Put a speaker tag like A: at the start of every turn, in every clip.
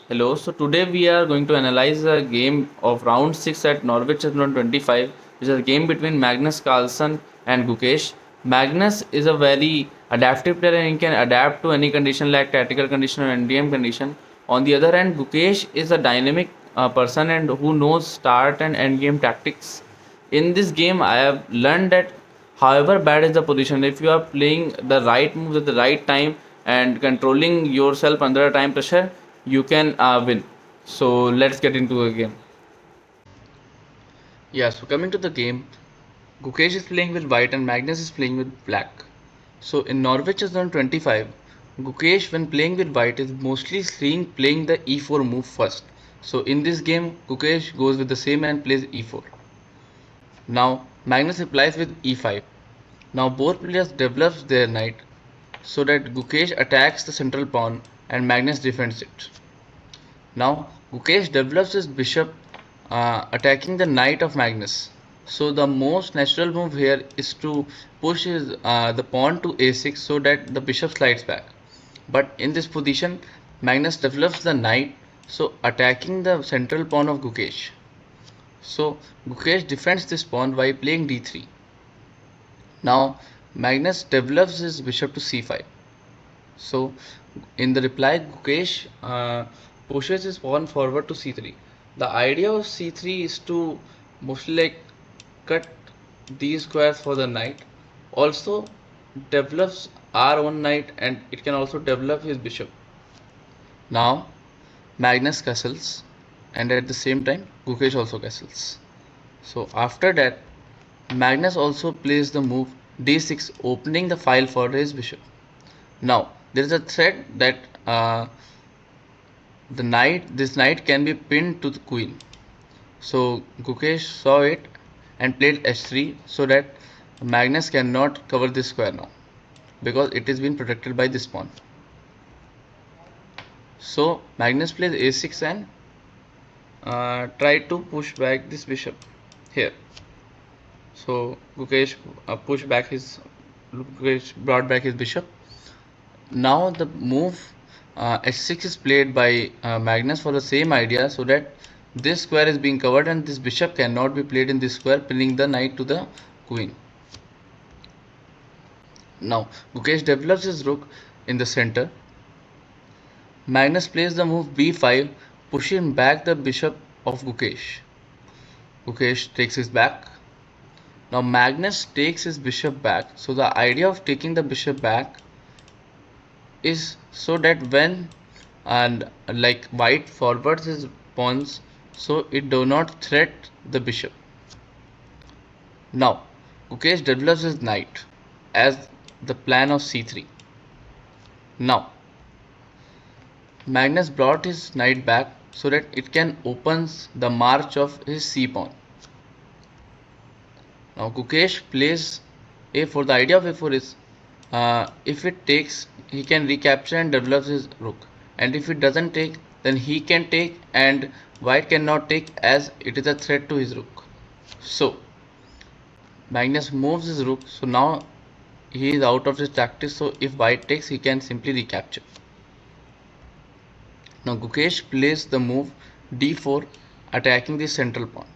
A: Hello, so today we are going to analyze a game of round 6 at Norway 2025, which is a game between Magnus Carlsen and Gukesh. Magnus is a very adaptive player and he can adapt to any condition like tactical condition or NDM condition. On the other hand, Gukesh is a dynamic person and who knows start and end game tactics. In this game, I have learned that however bad is the position, if you are playing the right moves at the right time and controlling yourself under a time pressure, you can win. So let's get into the game. Yeah, so coming to the game, Gukesh is playing with white and Magnus is playing with black. So in Norwich 2025, Gukesh when playing with white is mostly seen playing the e4 move first. So in this game, Gukesh goes with the same and plays e4. Now Magnus replies with e5. Now both players develops their knight so that Gukesh attacks the central pawn and Magnus defends it. Now Gukesh develops his bishop attacking the knight of Magnus. So the most natural move here is to push the pawn to a6 so that the bishop slides back. But in this position, Magnus develops the knight, so attacking the central pawn of Gukesh. So Gukesh defends this pawn by playing d3. Now Magnus develops his bishop to c5. So in the reply, Gukesh pushes his pawn forward to c3. The idea of c3 is to mostly like cut these squares for the knight. Also develops our own knight and it can also develop his bishop. Now Magnus castles and at the same time Gukesh also castles. So after that Magnus also plays the move d6 opening the file for his bishop. Now there is a threat that this knight can be pinned to the queen. So Gukesh saw it and played h3 so that Magnus cannot cover this square now because it is being protected by this pawn. So Magnus plays a6 and tried to push back this bishop here. So Gukesh brought back his bishop. Now the move h6 is played by Magnus for the same idea so that this square is being covered and this bishop cannot be played in this square, pinning the knight to the queen. Now Gukesh develops his rook in the center. Magnus plays the move b5, pushing back the bishop of Gukesh. Gukesh takes his back. Now Magnus takes his bishop back. So the idea of taking the bishop back is so that when and like white forwards his pawns so it do not threat the bishop. Now Gukesh develops his knight as the plan of c3. Now Magnus brought his knight back so that it can opens the march of his c pawn. Now Gukesh plays a4. The idea of a4 is if it takes, he can recapture and develop his rook. And if it doesn't take, then he can take and white cannot take as it is a threat to his rook. So Magnus moves his rook. So now he is out of his tactics. So if white takes, he can simply recapture. Now Gukesh plays the move d4 attacking the central pawn.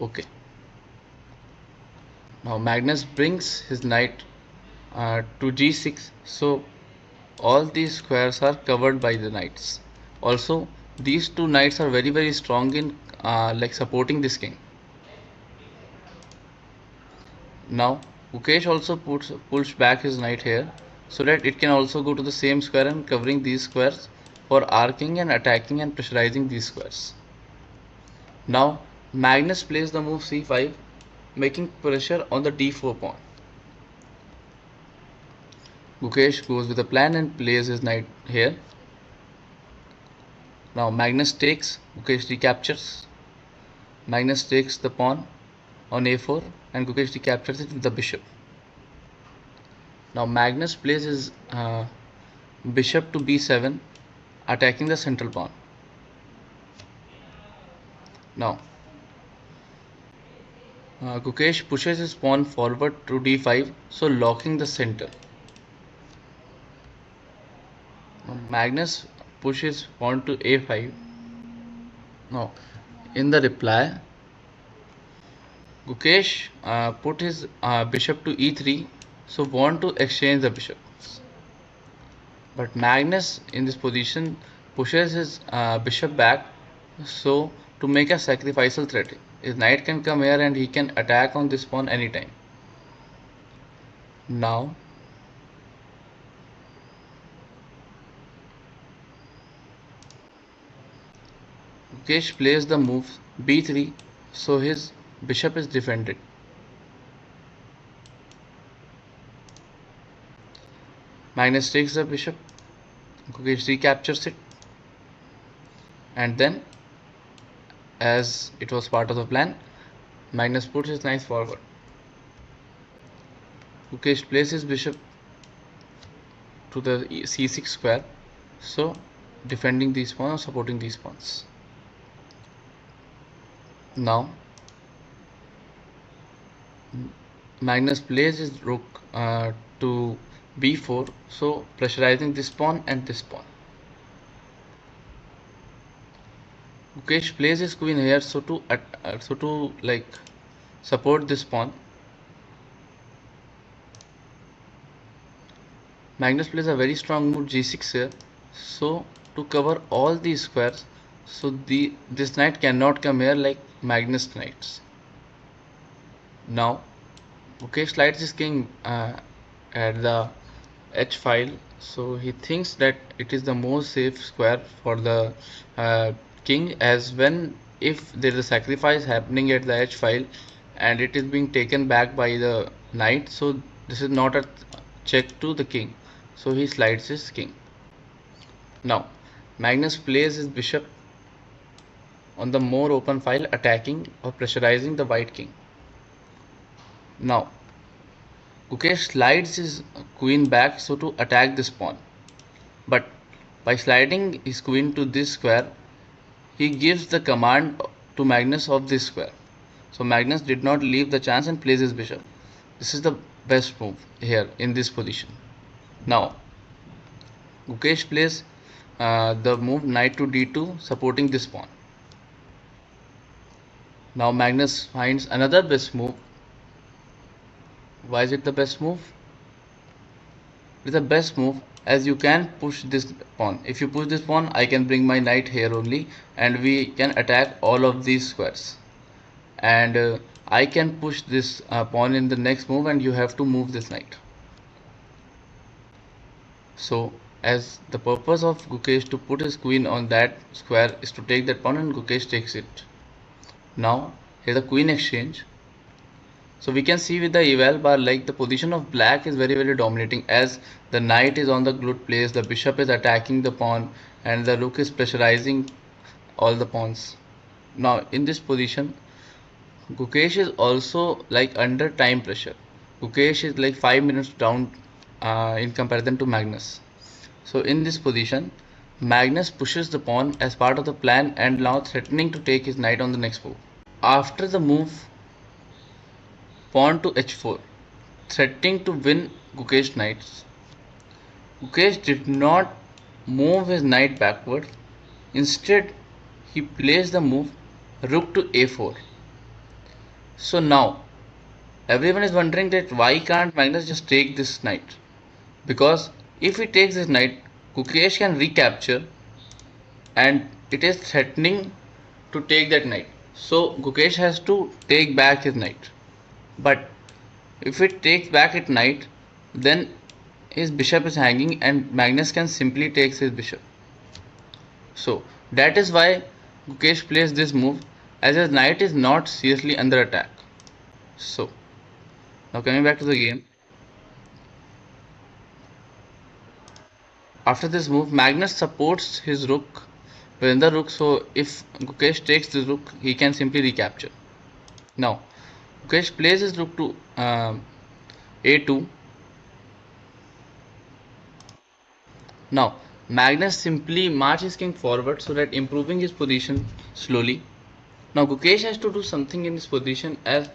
A: Okay. Now Magnus brings his knight to g6, so all these squares are covered by the knights. Also these two knights are very strong in like supporting this king. Now Gukesh also pulls back his knight here so that it can also go to the same square and covering these squares for arcing and attacking and pressurizing these squares. Now Magnus plays the move c5, making pressure on the d4 pawn. Gukesh goes with a plan and plays his knight here. Now Magnus takes, Gukesh recaptures. Magnus takes the pawn on a4 and Gukesh recaptures it with the bishop. Now Magnus plays his bishop to b7, attacking the central pawn. Now Gukesh pushes his pawn forward to d5, so locking the center. Now, Magnus push his pawn to a5. Now, in the reply, Gukesh put his bishop to e3, so want to exchange the bishops. But Magnus in this position pushes his bishop back, so to make a sacrificial threat. His knight can come here and he can attack on this pawn anytime. Now Gukesh plays the move b3, so his bishop is defended. Magnus takes the bishop, Gukesh recaptures it, and then, as it was part of the plan, Magnus puts his knight forward. Gukesh plays his bishop to the c6 square, so defending these pawns or supporting these pawns. Now Magnus plays his rook to b4, so pressurizing this pawn and this pawn. Gukesh plays his queen here, so to like support this pawn. Magnus plays a very strong move g6 here, so to cover all these squares, so this knight cannot come here like Magnus knights. Now Gukesh slides his king at the h file, so he thinks that it is the most safe square for the king, as when if there is a sacrifice happening at the h file and it is being taken back by the knight, so this is not a check to the king, so he slides his king. Now Magnus plays his bishop on the more open file, attacking or pressurizing the white king. Now Gukesh slides his queen back, so to attack this pawn, but by sliding his queen to this square, he gives the command to Magnus of this square. So Magnus did not leave the chance and plays his bishop. This is the best move here in this position. Now Gukesh plays the move knight to d2, supporting this pawn. Now Magnus finds another best move. Why is it the best move? It is the best move as you can push this pawn. If you push this pawn, I can bring my knight here only and we can attack all of these squares. And I can push this pawn in the next move and you have to move this knight. So as the purpose of Gukesh to put his queen on that square is to take that pawn, and Gukesh takes it. Now here the queen exchange. So we can see with the eval bar like the position of black is very dominating, as the knight is on the glued place, the bishop is attacking the pawn and the rook is pressurizing all the pawns. Now in this position Gukesh is also like under time pressure. Gukesh is like 5 minutes down in comparison to Magnus. So in this position Magnus pushes the pawn as part of the plan and now threatening to take his knight on the next move. After the move pawn to h4, threatening to win Gukesh knights, Gukesh did not move his knight backward. Instead he plays the move rook to a4. So now everyone is wondering that why can't Magnus just take this knight, because if he takes this knight, Gukesh can recapture and it is threatening to take that knight. So Gukesh has to take back his knight. But if it takes back its knight, then his bishop is hanging and Magnus can simply take his bishop. So that is why Gukesh plays this move, as his knight is not seriously under attack. So now coming back to the game. After this move, Magnus supports his rook within the rook, so if Gukesh takes this rook, he can simply recapture. Now Gukesh plays his rook to a2. Now Magnus simply marches king forward, so that improving his position slowly. Now Gukesh has to do something in this position, as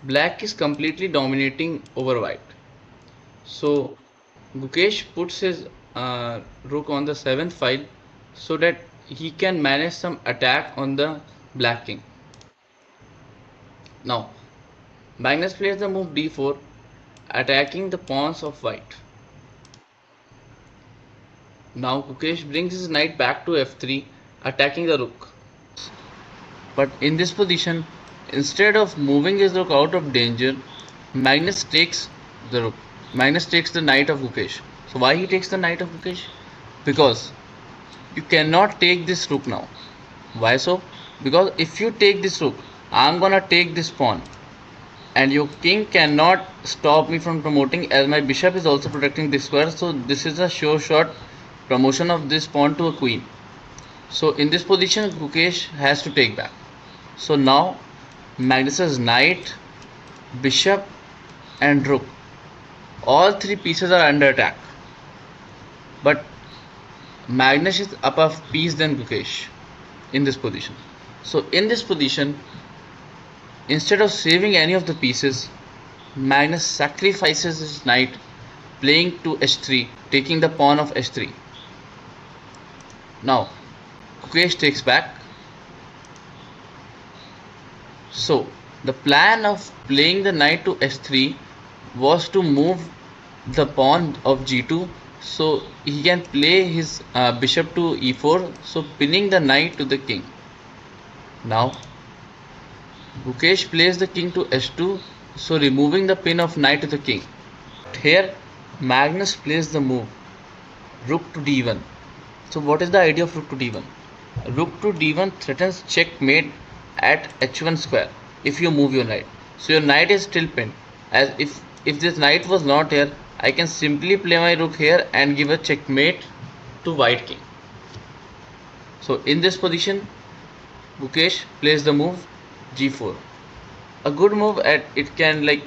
A: black is completely dominating over white. So Gukesh puts his rook on the 7th file, so that he can manage some attack on the black king. Now Magnus plays the move d4, attacking the pawns of white. Now Gukesh brings his knight back to f3, attacking the rook. But in this position, instead of moving his rook out of danger, Magnus takes the rook. Magnus takes the knight of Gukesh. So why he takes the knight of Gukesh? Because you cannot take this rook now. Why so? Because if you take this rook, I'm gonna take this pawn, and your king cannot stop me from promoting, as my bishop is also protecting this square. So this is a sure shot promotion of this pawn to a queen. So in this position, Gukesh has to take back. So now Magnus's knight, bishop and rook, all three pieces are under attack. But Magnus is up a piece than Gukesh in this position. So in this position, instead of saving any of the pieces, Magnus sacrifices his knight, playing to h3, taking the pawn of h3. Now Gukesh takes back. So the plan of playing the knight to h3 was to move the pawn of g2, so he can play his bishop to e4, so pinning the knight to the king. Now Gukesh plays the king to h2, so removing the pin of knight to the king. Here Magnus plays the move rook to d1. So what is the idea of rook to d1? Rook to d1 threatens checkmate at h1 square if you move your knight. So your knight is still pinned, as if this knight was not here, I can simply play my rook here and give a checkmate to white king. So in this position, Gukesh plays the move g4. A good move, at it can, like,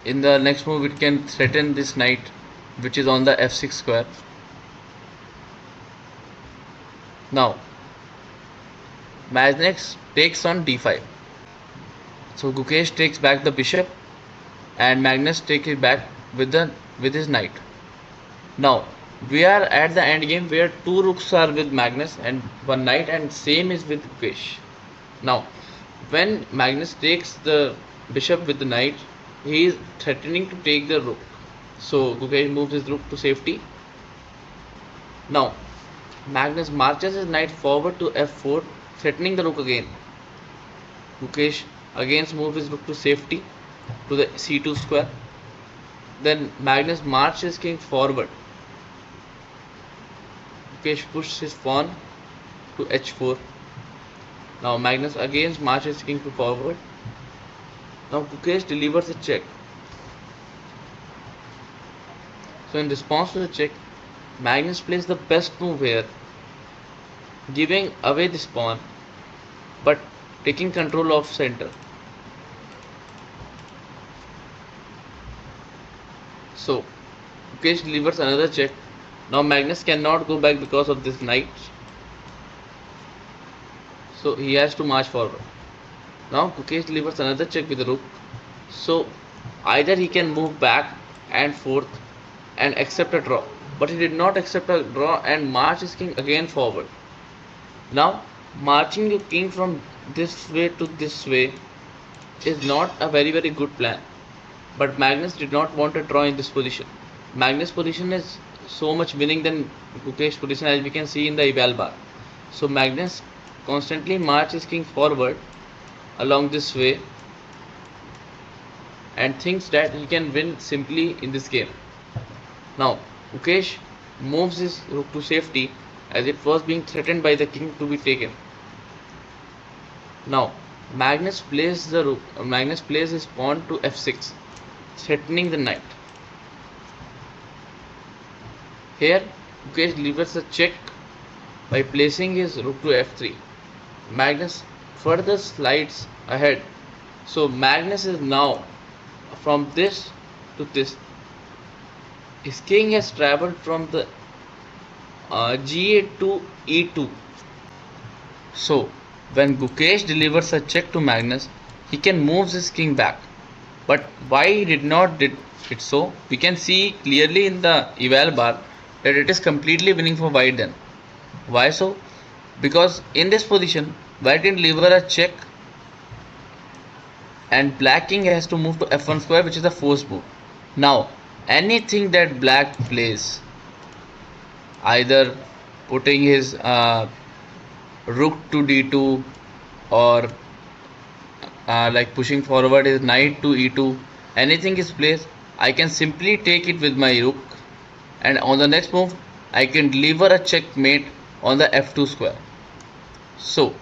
A: in the next move it can threaten this knight which is on the f6 square. Now Magnus takes on d5. So Gukesh takes back the bishop and Magnus takes it back with his knight. Now we are at the end game where two rooks are with Magnus and one knight, and same is with Gukesh. Now when Magnus takes the bishop with the knight, he is threatening to take the rook. So Gukesh moves his rook to safety. Now Magnus marches his knight forward to f4, threatening the rook again. Gukesh again moves his rook to safety to the c2 square. Then Magnus marches his king forward. Gukesh pushes his pawn to h4. Now Magnus again marches his king to forward. Now Gukesh delivers a check. So in response to the check, Magnus plays the best move here, giving away this pawn but taking control of center. So Gukesh delivers another check. Now Magnus cannot go back because of this knight, so he has to march forward. Now Gukesh delivers another check with the rook, so either he can move back and forth and accept a draw, but he did not accept a draw and march his king again forward. Now marching your king from this way to this way is not a very good plan, but Magnus did not want a draw in this position. Magnus' position is so much winning than Gukesh's position, as we can see in the eval bar. So Magnus constantly marches king forward along this way and thinks that he can win simply in this game. Now Gukesh moves his rook to safety, as it was being threatened by the king to be taken. Now Magnus plays his pawn to f6, threatening the knight. Here Gukesh delivers a check by placing his rook to f3. Magnus further slides ahead. So Magnus is now from this to this. His king has travelled from the g8 to e2. So when Gukesh delivers a check to Magnus, he can move his king back. But why he did not did it so? We can see clearly in the eval bar that it is completely winning for white then. Why so? Because in this position, white can deliver a check and black king has to move to f1 square, which is the forced move. Now, anything that black plays, either putting his rook to d2 or like pushing forward his knight to e2, anything is placed, I can simply take it with my rook, and on the next move I can deliver a checkmate on the f2 square. So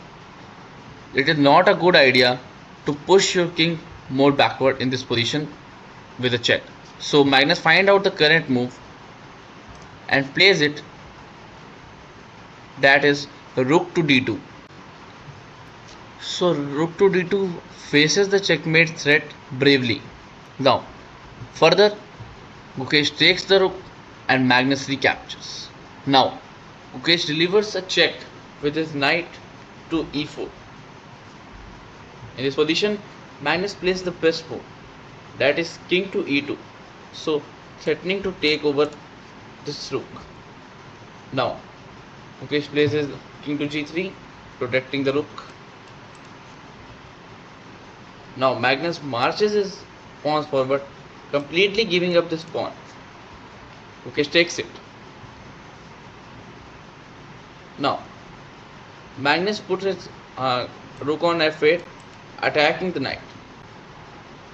A: it is not a good idea to push your king more backward in this position with a check. So Magnus find out the current move and plays it, that is rook to d2. So rook to d2 faces the checkmate threat bravely. Now further, Gukesh takes the rook and Magnus recaptures. Now Gukesh delivers a check with his knight to e4. In this position, Magnus plays the best move, that is king to e2. So threatening to take over this rook. Now Gukesh plays his king to g3, protecting the rook. Now Magnus marches his pawns forward, completely giving up this pawn. Gukesh takes it. Now Magnus puts his rook on f8, attacking the knight.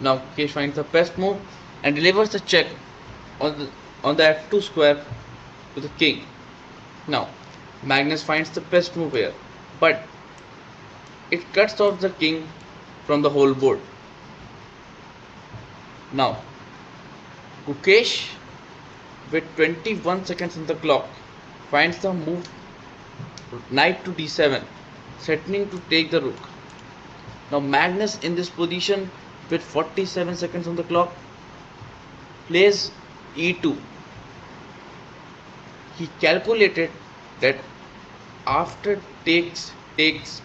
A: Now Gukesh finds the best move and delivers a check on the f2 square to the king. Now Magnus finds the best move here, but it cuts off the king from the whole board. Now Gukesh, with 21 seconds on the clock, finds the move knight to d7, threatening to take the rook. Now Magnus, in this position with 47 seconds on the clock, plays e2. He calculated that after takes, his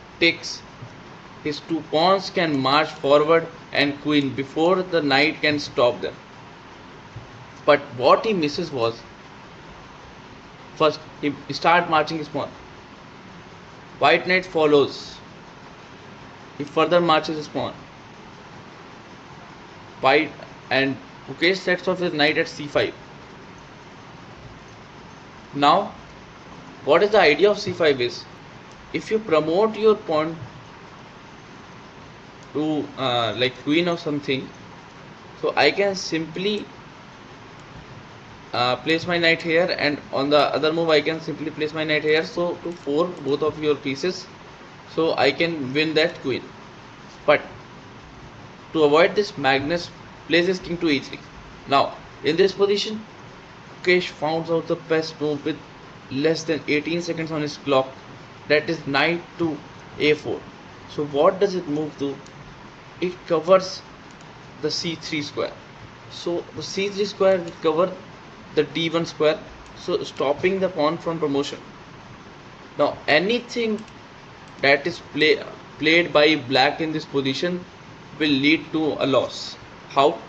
A: two pawns can march forward and queen before the knight can stop them. But what he misses was, first he starts marching his pawn. White knight follows. He further marches his pawn. White and Gukesh sets off his knight at c5. Now, what is the idea of c5 is, if you promote your pawn to like queen or something, so I can simply place my knight here, and on the other move I can simply place my knight here, so to force both of your pieces, so I can win that queen. But to avoid this, Magnus places king to e3. Now in this position, Gukesh found out the best move with less than 18 seconds on his clock, that is knight to a4. So what does it move to? It covers the c3 square. So the c3 square will cover the d1 square, so stopping the pawn from promotion. Now anything that is played by black in this position will lead to a loss. How?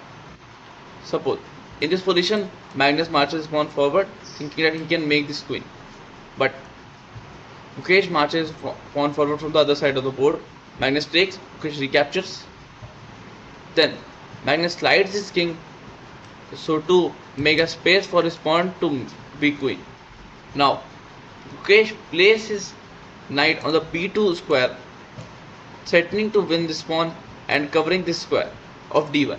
A: Suppose in this position Magnus marches his pawn forward, thinking that he can make this queen, but Gukesh marches pawn forward from the other side of the board. Magnus takes, Gukesh recaptures. Then Magnus slides his king, so to make a space for his pawn to be queen. Now Gukesh places his knight on the b2 square, threatening to win this pawn and covering this square of d1.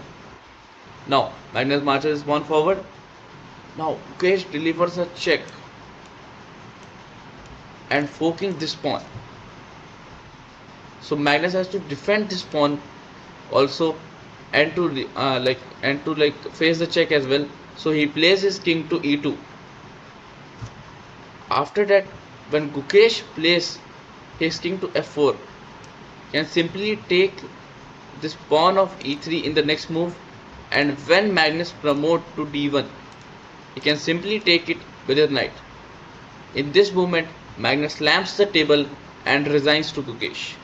A: Now Magnus marches his pawn forward. Now Gukesh delivers a check and forking this pawn. So Magnus has to defend this pawn also, and to face the check as well. So he plays his king to e2. After that, when Gukesh plays his king to f4, can simply take this pawn of e3 in the next move, and when Magnus promote to d1, he can simply take it with his knight. In this movement, Magnus slams the table and resigns to Gukesh.